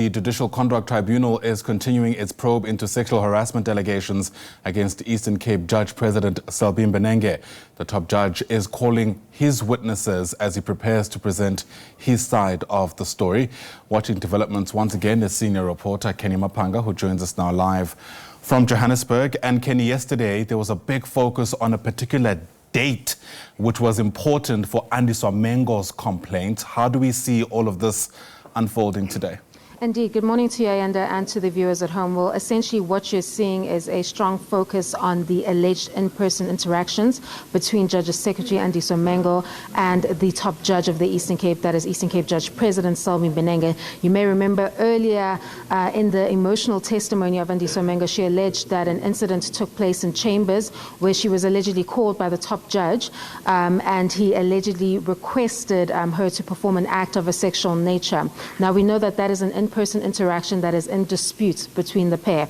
The Judicial Conduct Tribunal is continuing its probe into sexual harassment allegations against Eastern Cape Judge President Selby Mbenenge. The top judge is calling his witnesses as he prepares to present his side of the story. Watching developments once again is senior reporter Canny Maphanga, who joins us now live from Johannesburg. And Kenny, yesterday there was a big focus on a particular date which was important for Andiswa Mengo's complaint. How do we see all of this unfolding today? Indeed. Good morning to you, Ayanda, and to the viewers at home. Well, essentially what you're seeing is a strong focus on the alleged in-person interactions between Judge Secretary Andiswa Mengo and the top judge of the Eastern Cape, that is Eastern Cape Judge President Selby Mbenenge. You may remember earlier in the emotional testimony of Andiswa Mengo, she alleged that an incident took place in chambers where she was allegedly called by the top judge and he allegedly requested her to perform an act of a sexual nature. Now, we know that that is an in-person interaction that is in dispute between the pair.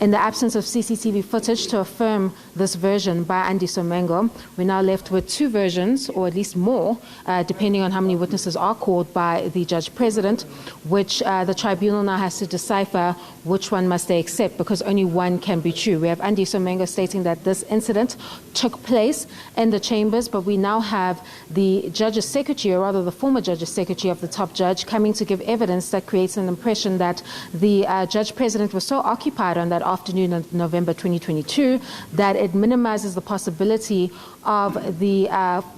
In the absence of CCTV footage to affirm this version by Andiswa Mengo, we're now left with two versions, or at least more, depending on how many witnesses are called by the Judge President, which the tribunal now has to decipher which one must they accept, because only one can be true. We have Andiswa Mengo stating that this incident took place in the chambers, but we now have the Judge's Secretary, or rather the former Judge's Secretary of the top judge, coming to give evidence that creates an impression that the Judge President was so occupied on that afternoon of November 2022 that it minimizes the possibility of the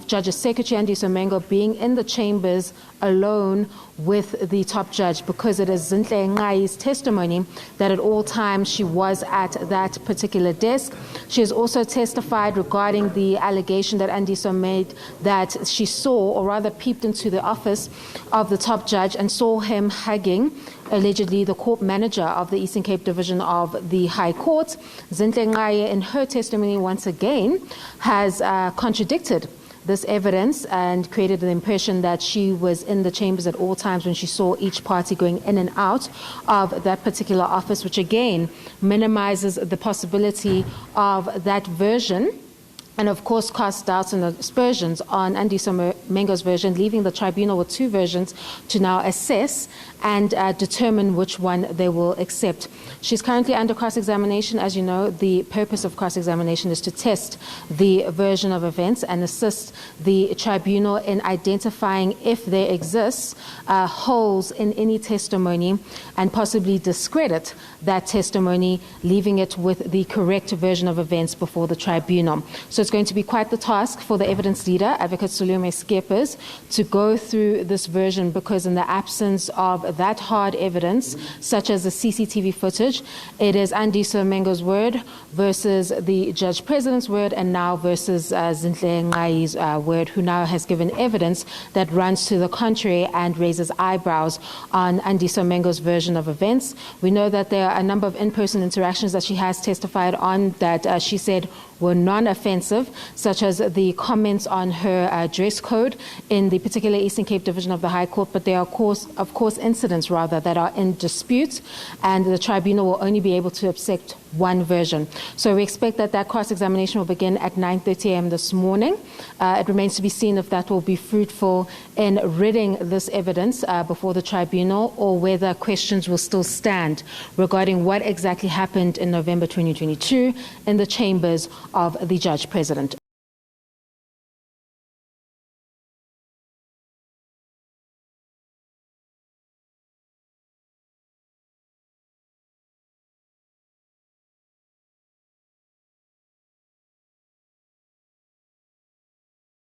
Judge's Secretary Andiswa Mengo being in the chambers alone with the top judge, because it is Zinhle Ngai's testimony that at all times she was at that particular desk. She has also testified regarding the allegation that Andiswa made that she saw, or rather peeped into the office of the top judge and saw him hugging allegedly the court manager of the Eastern Cape Division of the High Court. Zinhle Ngai, in her testimony once again, has contradicted this evidence and created an impression that she was in the chambers at all times when she saw each party going in and out of that particular office, which again minimizes the possibility of that version, and of course casts doubts and aspersions on Andiswa Mengo's version, leaving the tribunal with two versions to now assess and determine which one they will accept. She's currently under cross-examination. As you know, the purpose of cross-examination is to test the version of events and assist the tribunal in identifying if there exists holes in any testimony and possibly discredit that testimony, leaving it with the correct version of events before the tribunal. So it's going to be quite the task for the evidence leader, Advocate Salome Skeepers, to go through this version, because in the absence of that hard evidence, such as the CCTV footage, it is Andiswa Mengo's word versus the Judge President's word, and now versus Zinhle Ngai's word, who now has given evidence that runs to the contrary and raises eyebrows on Andiswa Mengo's version of events. We know that there are a number of in-person interactions that she has testified on that she said were non-offensive, such as the comments on her dress code in the particular Eastern Cape Division of the High Court, but there are of course incidents rather that are in dispute, and the tribunal will only be able to accept one version. So we expect that that cross-examination will begin at 9:30 a.m. this morning. It remains to be seen if that will be fruitful in ridding this evidence before the tribunal, or whether questions will still stand regarding what exactly happened in November 2022 in the chambers of the Judge President.